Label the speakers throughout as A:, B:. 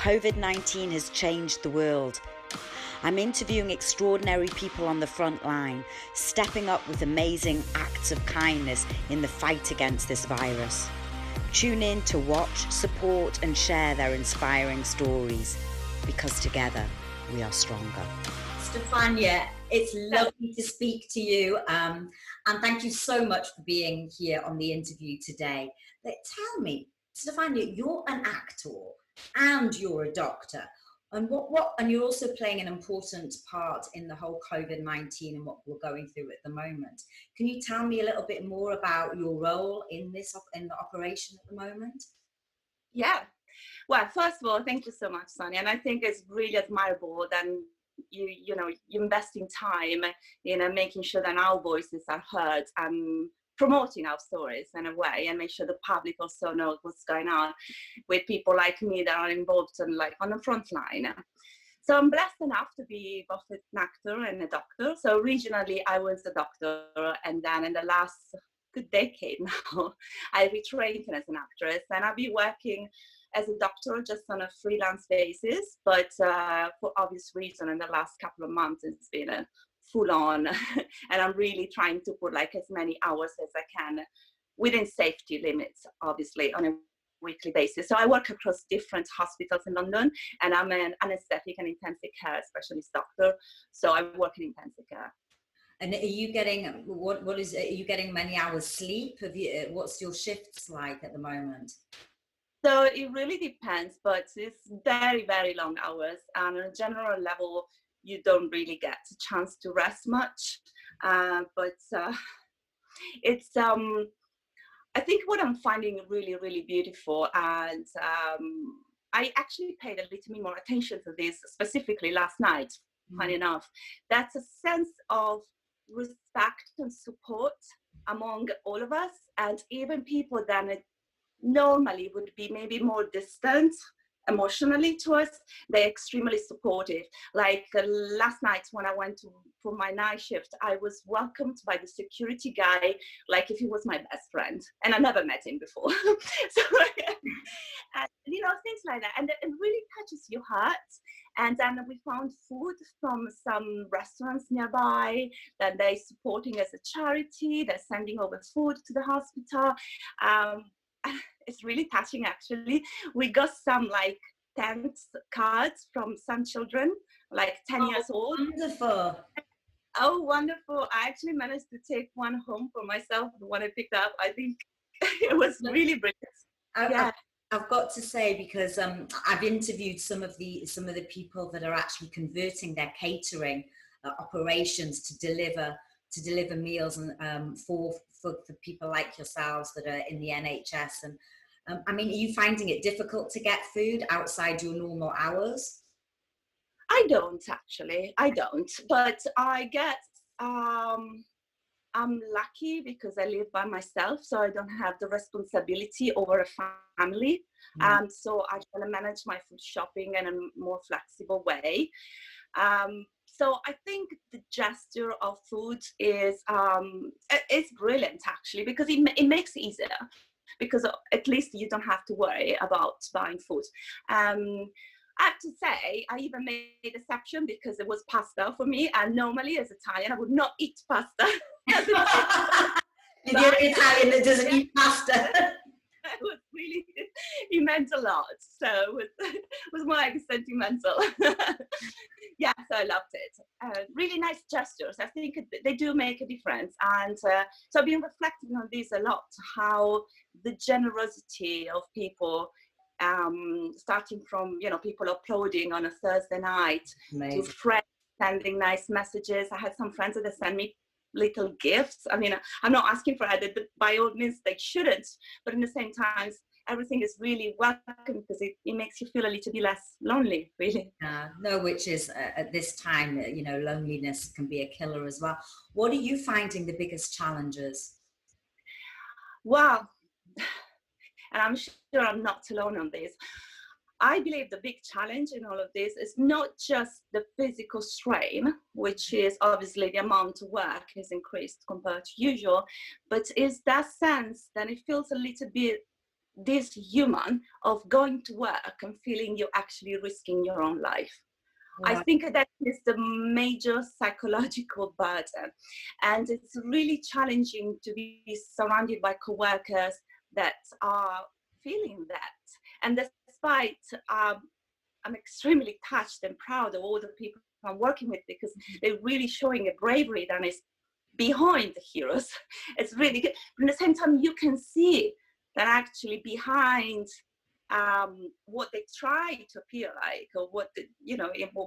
A: COVID-19 has changed the world. I'm interviewing extraordinary people on the front line, stepping up with amazing acts of kindness in the fight against this virus. Tune in to watch, support and share their inspiring stories, because together we are stronger.
B: Stefania, it's lovely to speak to you, and thank you so much for being here on the interview today. Tell me, Stefania, you're an actor and you're a doctor, and and you're also playing an important part in the whole COVID-19 and what we're going through at the moment. Can you tell me a little bit more about your role in the operation at the moment?
C: Yeah. Well, first of all, thank you so much, Sonia. And I think it's really admirable that you investing time in making sure that our voices are heard and promoting our stories in a way, and make sure the public also knows what's going on with people like me that are involved on the front line. So I'm blessed enough to be both an actor and a doctor. So originally I was a doctor, and then in the last good decade now, I retrained as an actress, and I've been working as a doctor just on a freelance basis, but for obvious reason in the last couple of months it's been a full on and I'm really trying to put like as many hours as I can within safety limits, obviously, on a weekly basis. So I work across different hospitals in London, and I'm an anesthetic and intensive care specialist doctor, so I work in intensive care.
B: And are you getting are you getting many hours sleep? What's your shifts like at the moment?
C: So it really depends, but it's very, very long hours. And on a general level, you don't really get a chance to rest much. But it's, I think what I'm finding really, really beautiful, and I actually paid a little bit more attention to this specifically last night, funny enough. That's a sense of respect and support among all of us, and even people that normally would be maybe more distant emotionally to us, they're extremely supportive. Like last night when I went for my night shift, I was welcomed by the security guy like if he was my best friend, and I never met him before. So and, things like that, and it really touches your heart. And then we found food from some restaurants nearby that they're supporting as a charity. They're sending over food to the hospital. It's really touching, actually. We got some like thanks cards from some children, like 10 years old.
B: Wonderful.
C: Oh, wonderful. I actually managed to take one home for myself, the one I picked up. I think it was really brilliant.
B: I've got to say, because I've interviewed some of the people that are actually converting their catering operations to deliver meals and for people like yourselves that are in the NHS. And I mean, are you finding it difficult to get food outside your normal hours?
C: I don't, but I get I'm lucky because I live by myself, so I don't have the responsibility over a family. So I can manage my food shopping in a more flexible way. So I think the gesture of food is brilliant, actually, because it makes it easier, because at least you don't have to worry about buying food. I have to say, I even made an exception because it was pasta for me, and normally as Italian, I would not eat pasta.
B: You're the Italian that doesn't eat pasta.
C: It meant a lot, so it was more like sentimental. Yeah, so I loved it. Really nice gestures. I think they do make a difference, and so I've been reflecting on this a lot, how the generosity of people, starting from people uploading on a Thursday night. Amazing. To friends sending nice messages. I had some friends that sent me little gifts. I mean, I'm not asking for it, by all means they shouldn't, but in the same time everything is really welcome, because it makes you feel a little bit less lonely, really.
B: No, which is at this time, loneliness can be a killer as well. What are you finding the biggest challenges?
C: Well, and I'm sure I'm not alone on this. I believe the big challenge in all of this is not just the physical strain, which is obviously the amount of work is increased compared to usual, but is that sense that it feels a little bit this human of going to work and feeling you're actually risking your own life. I think that is the major psychological burden, and it's really challenging to be surrounded by coworkers that are feeling that. And despite, I'm extremely touched and proud of all the people I'm working with, because they're really showing a bravery that is behind the heroes. It's really good. But at the same time, you can see that actually behind what they try to appear like, or what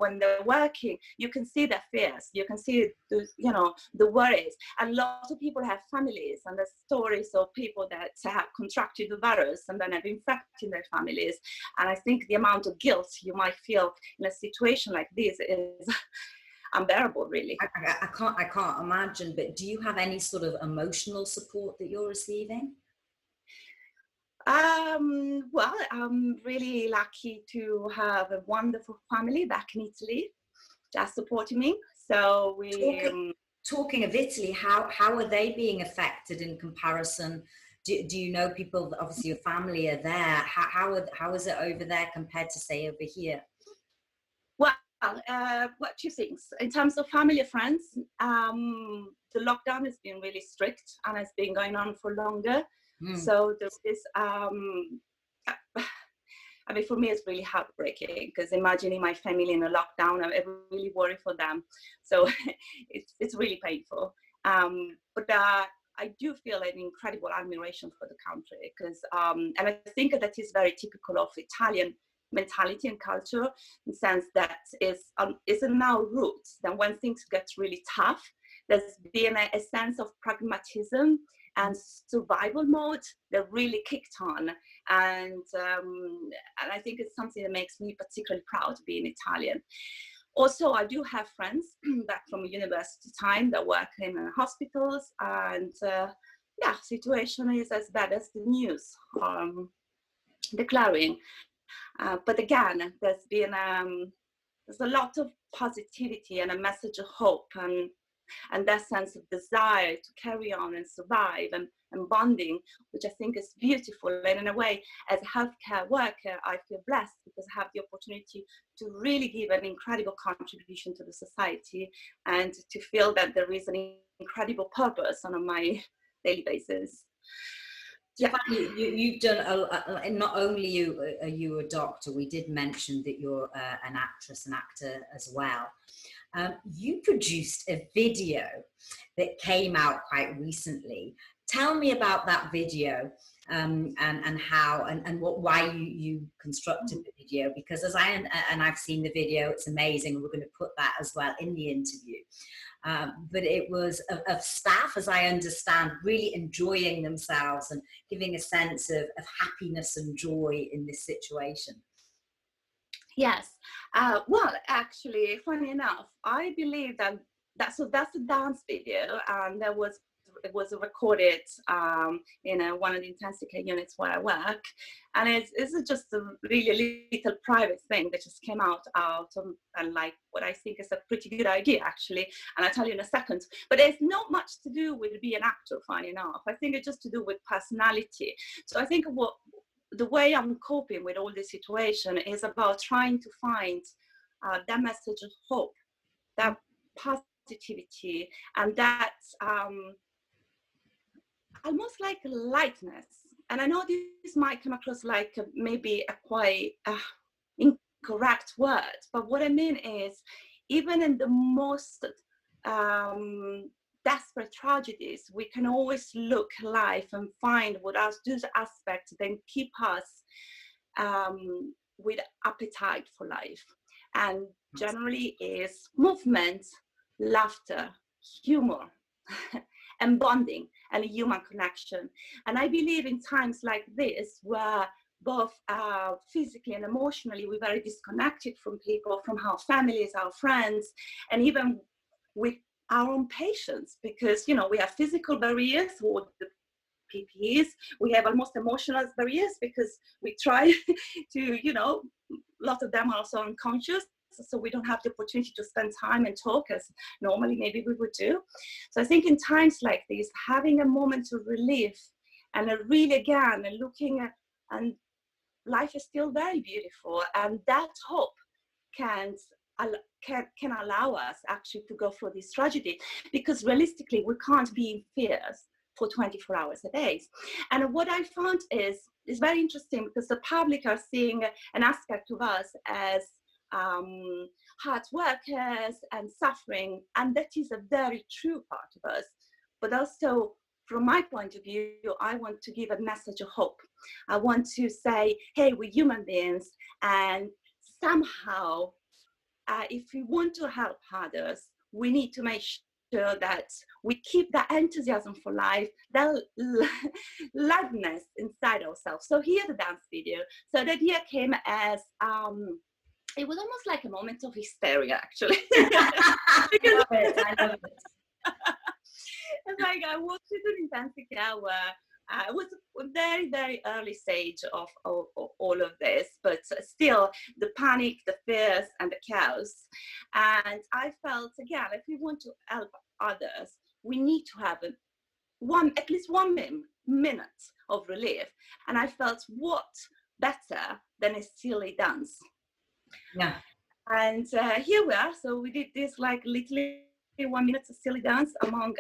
C: when they're working, you can see their fears, you can see the worries. And a lot of people have families, and there's stories of people that have contracted the virus and then have infected their families. And I think the amount of guilt you might feel in a situation like this is unbearable, really.
B: I can't imagine. But do you have any sort of emotional support that you're receiving?
C: Well, I'm really lucky to have a wonderful family back in Italy that's supporting me. So
B: talking of Italy, how are they being affected in comparison? Do you know people? Obviously, your family are there. How is it over there compared to, say, over here?
C: Well, two things. In terms of family and friends, the lockdown has been really strict and it's been going on for longer. So there is, I mean, for me, it's really heartbreaking, because imagining my family in a lockdown, I really worry for them. So it's really painful. But I do feel an incredible admiration for the country, because, and I think that is very typical of Italian mentality and culture, in the sense that is in our roots. Then when things get really tough, there's been a sense of pragmatism and survival mode that really kicked on, and I think it's something that makes me particularly proud to be an Italian. Also, I do have friends back from university time that work in hospitals, and situation is as bad as the news declaring. But again, there's been there's a lot of positivity and a message of hope, and that sense of desire to carry on and survive, and bonding, which I think is beautiful. And in a way, as a healthcare worker, I feel blessed, because I have the opportunity to really give an incredible contribution to the society, and to feel that there is an incredible purpose on my daily basis.
B: Yeah, you've done not only are you a doctor, we did mention that you're an actress and actor as well. You produced a video that came out quite recently. Tell me about that video, and how and why you constructed the video, because I've seen the video, it's amazing. We're going to put that as well in the interview. But it was of staff, as I understand, really enjoying themselves and giving a sense of happiness and joy in this situation.
C: Yes. Well, actually, funny enough, I believe that's a dance video, and it was recorded in one of the intensive care units where I work, and it's just a really little private thing that just came out and like what I think is a pretty good idea, actually, and I'll tell you in a second. But it's not much to do with being an actor, funny enough. I think it's just to do with personality. So I think the way I'm coping with all this situation is about trying to find that message of hope, that positivity, and that almost like lightness. And I know this might come across like maybe a quite incorrect word, but what I mean is, even in the most desperate tragedies, we can always look life and find what else those aspects then keep us with appetite for life. And generally is movement, laughter, humor, and bonding, and a human connection. And I believe in times like this, where both physically and emotionally we're very disconnected from people, from our families, our friends, and even with our own patients, because we have physical barriers with the PPEs, we have almost emotional barriers, because we try to, a lot of them are also unconscious, so we don't have the opportunity to spend time and talk as normally maybe we would do. So I think in times like these, having a moment of relief, and really again looking and life is still very beautiful, and that hope can allow us actually to go through this tragedy, because realistically we can't be in fears for 24 hours a day. And what I found is very interesting, because the public are seeing an aspect of us as hard workers and suffering, and that is a very true part of us. But also, from my point of view, I want to give a message of hope. I want to say, hey, we're human beings, and somehow, if we want to help others, we need to make sure that we keep that enthusiasm for life, that lightness inside ourselves. So here's the dance video. So the idea came as, it was almost like a moment of hysteria, actually.
B: Because I love it.
C: It's like I walked into an intensive care where it was a very, very early stage of all of this, but still the panic, the fears, and the chaos. And I felt, again, if we want to help others, we need to have at least one minute of relief. And I felt, what better than a silly dance?
B: Yeah.
C: And here we are. So we did this like literally 1 minute of silly dance among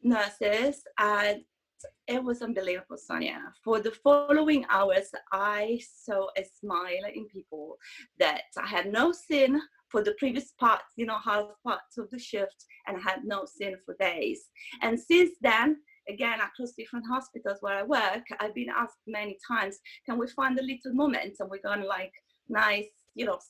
C: nurses, and it was unbelievable, Sonia. For the following hours, I saw a smile in people that I had no seen for the previous parts, half parts of the shift, and I had no seen for days. And since then, again, across different hospitals where I work, I've been asked many times, can we find a little moment, and we're going to like nice,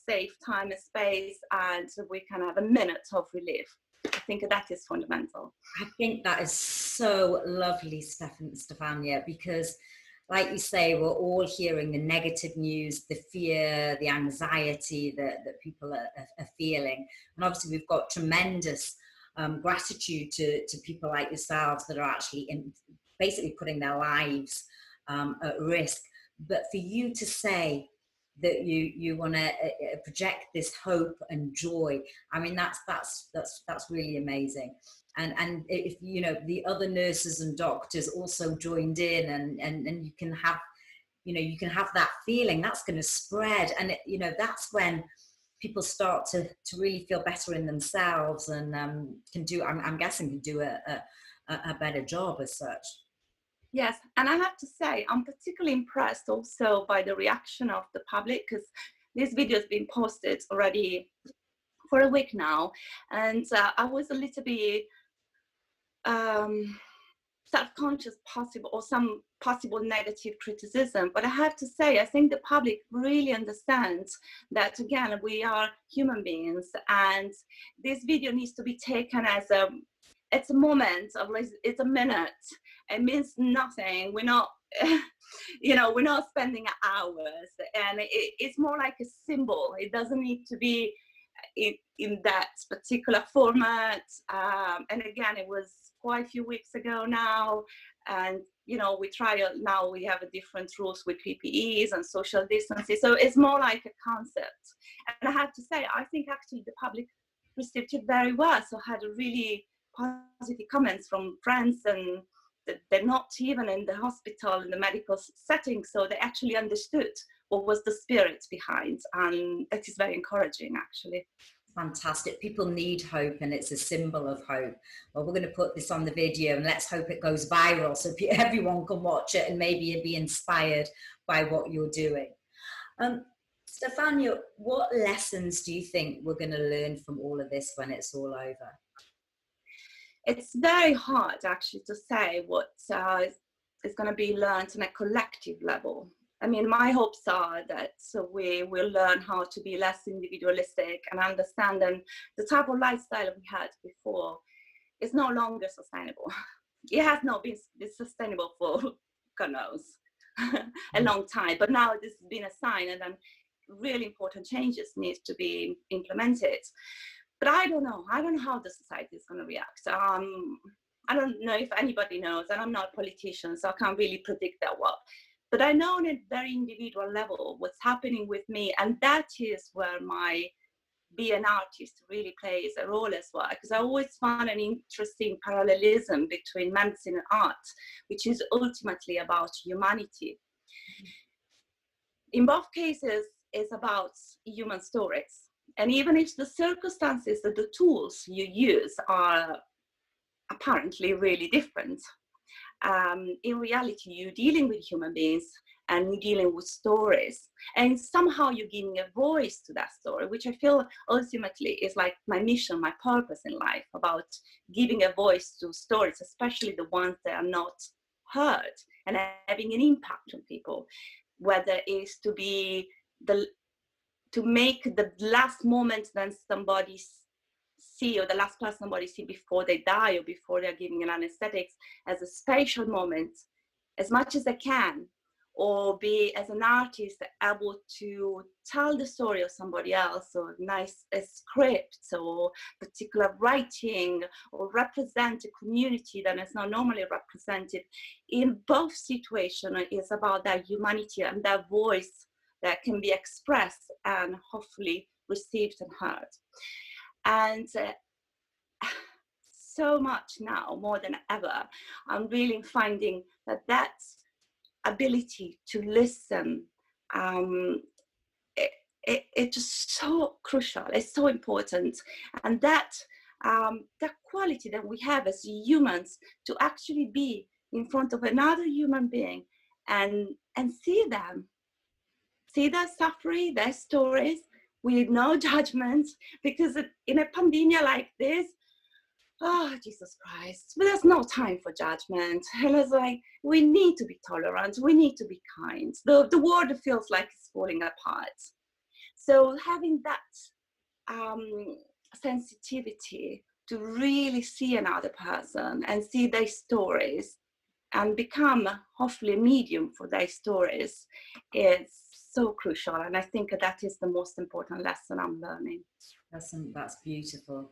C: safe time and space, and we can have a minute of relief. I think that is fundamental.
B: I think that is so lovely, Stefania, because like you say, we're all hearing the negative news, the fear, the anxiety that people are feeling. And obviously we've got tremendous gratitude to people like yourselves that are actually basically putting their lives at risk. But for you to say that you want to project this hope and joy, I mean, that's really amazing. And if the other nurses and doctors also joined in, and you can have that feeling that's going to spread, and that's when people start to really feel better in themselves, and I'm guessing can do a better job as such.
C: Yes, and I have to say, I'm particularly impressed also by the reaction of the public, because this video has been posted already for a week now, and I was a little bit self-conscious or some possible negative criticism, but I have to say, I think the public really understands that, again, we are human beings, and this video needs to be taken as it's a moment of, it's a minute. It means nothing. We're not, we're not spending hours, and it's more like a symbol. It doesn't need to be in that particular format. And again, it was quite a few weeks ago now, and now we have a different rules with PPEs and social distancing. So it's more like a concept. And I have to say, I think actually the public received it very well. So I had a really positive comments from friends, and they're not even in the hospital, in the medical setting, so they actually understood what was the spirit behind, and that is very encouraging, actually.
B: Fantastic. People need hope, and it's a symbol of hope. Well, we're going to put this on the video, and let's hope it goes viral so everyone can watch it and maybe be inspired by what you're doing. Stefania, what lessons do you think we're going to learn from all of this when it's all over?
C: It's very hard actually to say what is going to be learned on a collective level. I mean, my hopes are that we will learn how to be less individualistic and understand that the type of lifestyle we had before is no longer sustainable. It has not been sustainable for, God knows, a long time. But now this has been a sign, and then really important changes need to be implemented. But I don't know how the society is going to react. I don't know if anybody knows, and I'm not a politician, so I can't really predict that well. But I know on a very individual level what's happening with me, and that is where my be an artist really plays a role as well, because I always found an interesting parallelism between medicine and art, which is ultimately about humanity. in both cases, it's about human stories. And even if the circumstances, the tools you use are apparently really different, in reality, you're dealing with human beings and you're dealing with stories. And somehow you're giving a voice to that story, which I feel ultimately is like my mission, my purpose in life, about giving a voice to stories, especially the ones that are not heard, and having an impact on people, whether it's to be to make the last moment that somebody see, or the last person somebody see before they die or before they're giving an anesthetics, as a special moment as much as I can, or be as an artist able to tell the story of somebody else, or nice a script or particular writing, or represent a community that is not normally represented. In both situations, it's about that humanity and that voice that can be expressed and hopefully received and heard. And so much now, more than ever, I'm really finding that ability to listen, it's just so crucial. It's so important, and that quality that we have as humans to actually be in front of another human being and see their suffering, their stories, with no judgment, because in a pandemic like this, oh, Jesus Christ, but there's no time for judgment. And it's like, we need to be tolerant, we need to be kind. The world feels like it's falling apart. So having that sensitivity to really see another person and see their stories and become hopefully a medium for their stories is so crucial. And I think that is the most important lesson I'm learning.
B: That's beautiful.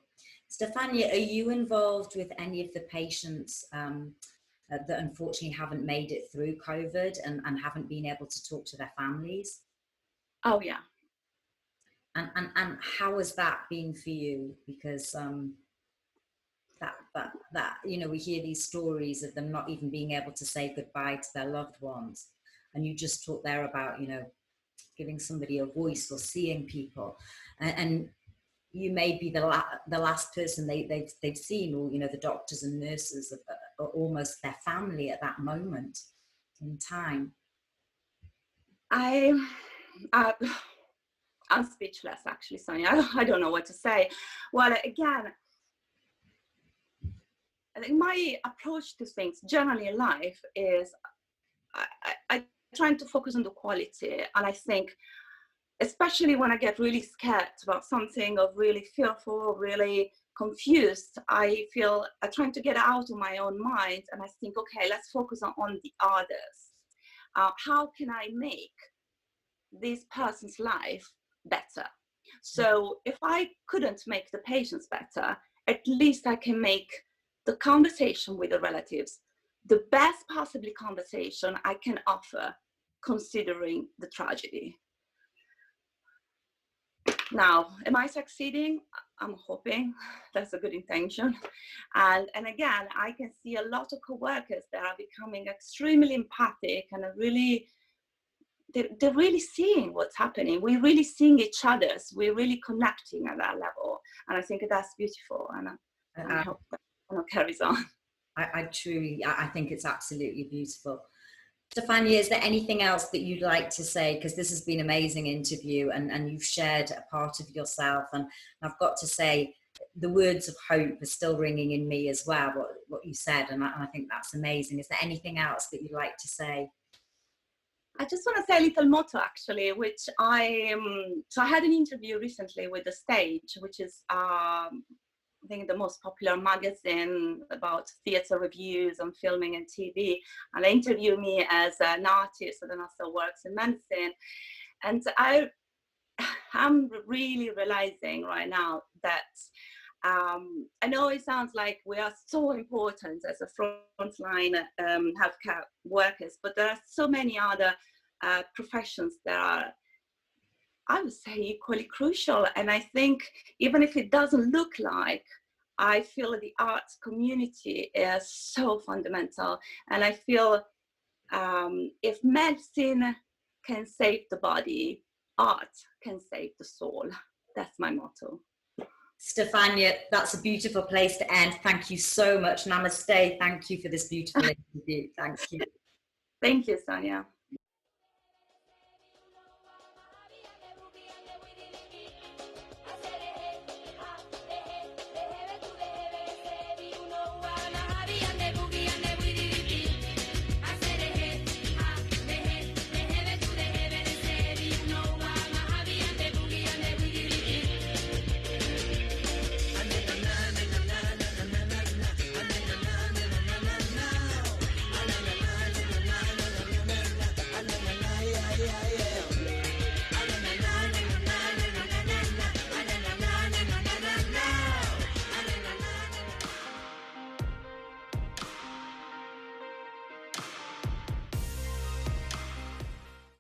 B: Stefania, are you involved with any of the patients that unfortunately haven't made it through COVID and haven't been able to talk to their families?
C: Oh, yeah.
B: And how has that been for you? Because that you know, we hear these stories of them not even being able to say goodbye to their loved ones, and you just talked there about, you know, giving somebody a voice or seeing people, and you may be the last person they've seen, or, you know, the doctors and nurses are almost their family at that moment in time.
C: I'm speechless, actually, Sonia. I don't know what to say. Well, again, I think my approach to things generally in life is I trying to focus on the quality. And I think, especially when I get really scared about something, or really fearful, or really confused, I trying to get out of my own mind, and I think, okay, let's focus on the others. How can I make this person's life better? So if I couldn't make the patients better, at least I can make the conversation with the relatives the best possibly conversation I can offer, considering the tragedy. Now, am I succeeding? I'm hoping. That's a good intention. And again, I can see a lot of co-workers that are becoming extremely empathic and are really, they're really seeing what's happening. We're really seeing each other's. We're really connecting at that level. And I think that's beautiful. And I hope that carries on.
B: I think it's absolutely beautiful. Stefania, is there anything else that you'd like to say? Because this has been an amazing interview, and you've shared a part of yourself. And I've got to say, the words of hope are still ringing in me as well, what you said. And I think that's amazing. Is there anything else that you'd like to say?
C: I just want to say a little motto, actually, which so I had an interview recently with The Stage, which is I think the most popular magazine about theatre reviews on filming and TV, and they interviewed me as an artist and also works in medicine. And I'm really realizing right now that I know it sounds like we are so important as a frontline healthcare workers, but there are so many other professions that are, I would say, equally crucial. And I think even if it doesn't look like, I feel the arts community is so fundamental. And I feel if medicine can save the body, art can save the soul. That's my motto.
B: Stefania, that's a beautiful place to end. Thank you so much. Namaste. Thank you for this beautiful interview. Thank you.
C: Thank you, Sonia.
D: Yeah, yeah, yeah.